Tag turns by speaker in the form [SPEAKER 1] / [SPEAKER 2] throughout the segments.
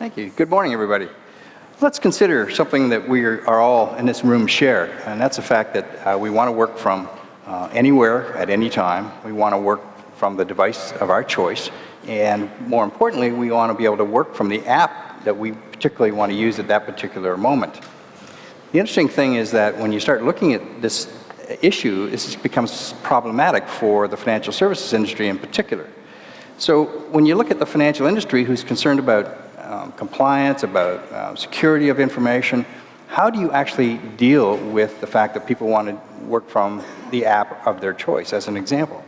[SPEAKER 1] Thank you. Good morning, everybody. Let's consider something that we are all in this room share, and that's the fact that we want to work from anywhere at any time. We want to work from the device of our choice, and more importantly, we want to be able to work from the app that we particularly want to use at that particular moment. The interesting thing is that when you start looking at this issue, this becomes problematic for the financial services industry in particular. So when you look at the financial industry who's concerned about compliance, about security of information, how do you actually deal with the fact that people want to work from the app of their choice, as an example?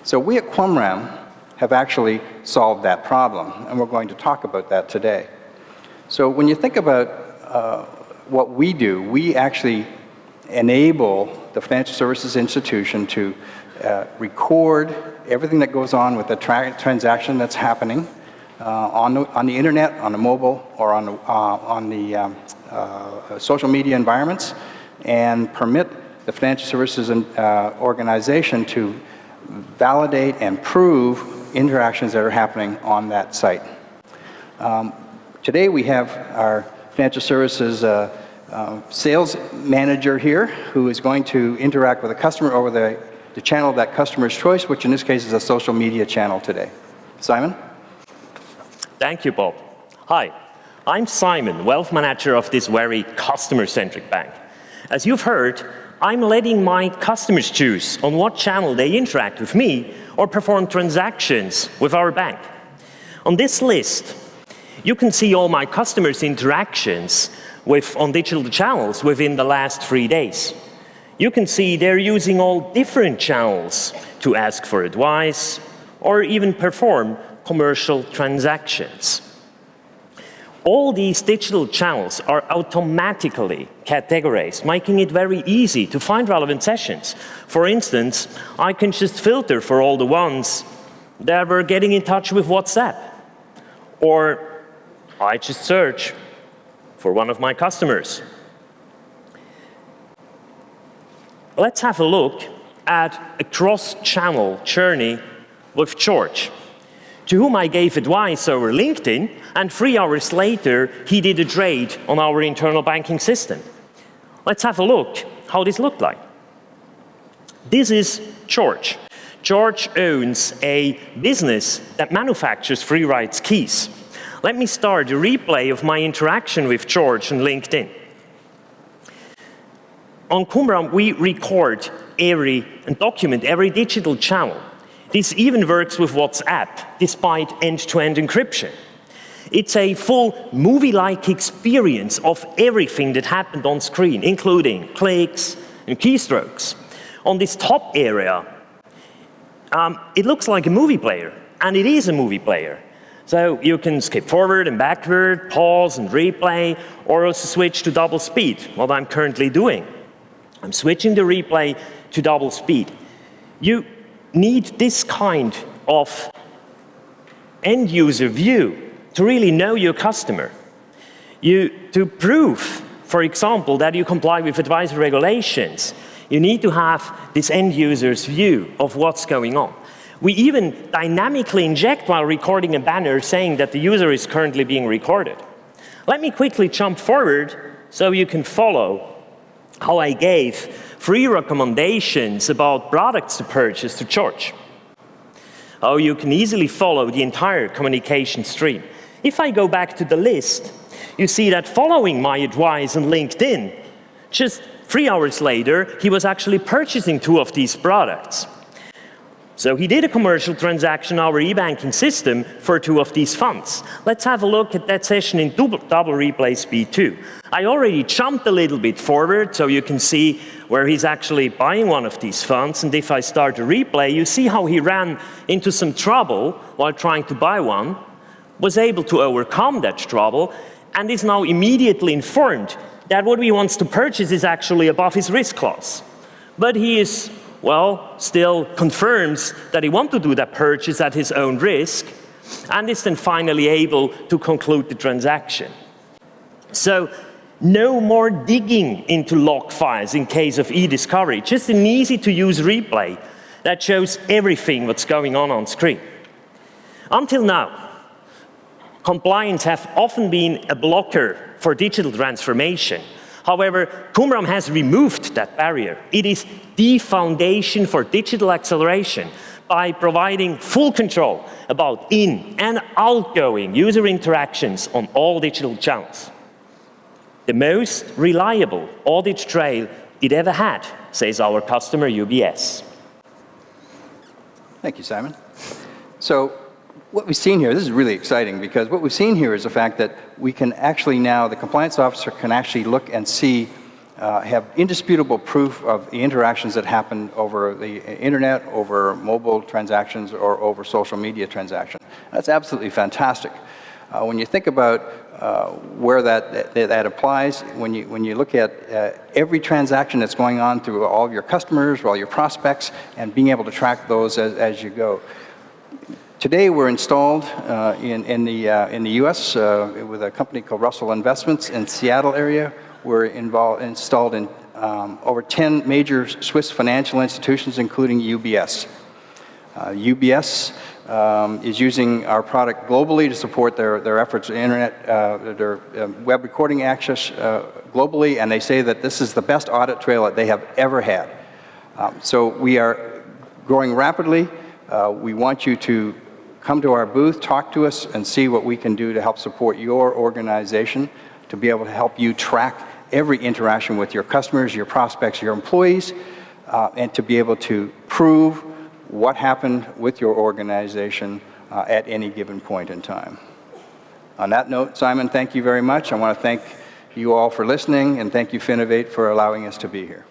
[SPEAKER 1] So we at Qumram have actually solved that problem, and we're going to talk about that today. So when you think about what we do, we actually enable the financial services institution to record everything that goes on with the transaction that's happening on the internet, on the mobile, or on the social media environments, and permit the financial services organization to validate and prove interactions that are happening on that site. Today we have our financial services sales manager here who is going to interact with a customer over the channel of that customer's choice, which in this case is a social media channel today. Simon?
[SPEAKER 2] Thank you, Bob. Hi, I'm Simon, wealth manager of this very customer-centric bank. As you've heard, I'm letting my customers choose on what channel they interact with me or perform transactions with our bank. On this list, you can see all my customers' interactions on digital channels within the last 3 days. You can see they're using all different channels to ask for advice or even perform commercial transactions. All these digital channels are automatically categorized, making it very easy to find relevant sessions. For instance, I can just filter for all the ones that were getting in touch with WhatsApp. Or I just search for one of my customers. Let's have a look at a cross-channel journey with George, to whom I gave advice over LinkedIn, and 3 hours later, he did a trade on our internal banking system. Let's have a look how this looked like. This is George. George owns a business that manufactures free rights keys. Let me start a replay of my interaction with George on LinkedIn. On Qumram, we record and document every digital channel. This even works with WhatsApp, despite end-to-end encryption. It's a full movie-like experience of everything that happened on screen, including clicks and keystrokes. On this top area, it looks like a movie player, and it is a movie player. So you can skip forward and backward, pause and replay, or also switch to double speed, what I'm currently doing. I'm switching the replay to double speed. You need this kind of end-user view to really know your customer. To prove, for example, that you comply with advisory regulations, you need to have this end-user's view of what's going on. We even dynamically inject while recording a banner saying that the user is currently being recorded. Let me quickly jump forward so you can follow how I gave 3 recommendations about products to purchase to George. Oh, you can easily follow the entire communication stream. If I go back to the list, you see that following my advice on LinkedIn, just 3 hours later, he was actually purchasing 2 of these products. So he did a commercial transaction on our e-banking system for 2 of these funds. Let's have a look at that session in double replay speed 2. I already jumped a little bit forward so you can see where he's actually buying one of these funds. And if I start a replay, you see how he ran into some trouble while trying to buy one, was able to overcome that trouble, and is now immediately informed that what he wants to purchase is actually above his risk class. But he is, well, still confirms that he wants to do that purchase at his own risk, and is then finally able to conclude the transaction. So no more digging into log files in case of e-discovery, just an easy-to-use replay that shows everything what's going on screen. Until now, Compliance have often been a blocker for digital transformation. However, Qumram has removed that barrier. It is the foundation for digital acceleration by providing full control about in- and outgoing user interactions on all digital channels. The most reliable audit trail it ever had, says our customer UBS.
[SPEAKER 1] Thank you, Simon. So what we've seen here, this is really exciting, because what we've seen here is the fact that we can actually now, the compliance officer can actually look and see, have indisputable proof of the interactions that happen over the internet, over mobile transactions, or over social media transactions. That's absolutely fantastic. When you think about where that applies, when you look at every transaction that's going on through all of your customers, all your prospects, and being able to track those as you go. Today we're installed in the U.S. With a company called Russell Investments in Seattle area. We're installed in over 10 major Swiss financial institutions, including UBS. UBS is using our product globally to support their efforts in internet, their web recording access globally, and they say that this is the best audit trail that they have ever had. So we are growing rapidly. We want you to come to our booth, talk to us, and see what we can do to help support your organization, to be able to help you track every interaction with your customers, your prospects, your employees, and to be able to prove what happened with your organization at any given point in time. On that note, Simon, thank you very much. I want to thank you all for listening, and thank you, Finovate, for allowing us to be here.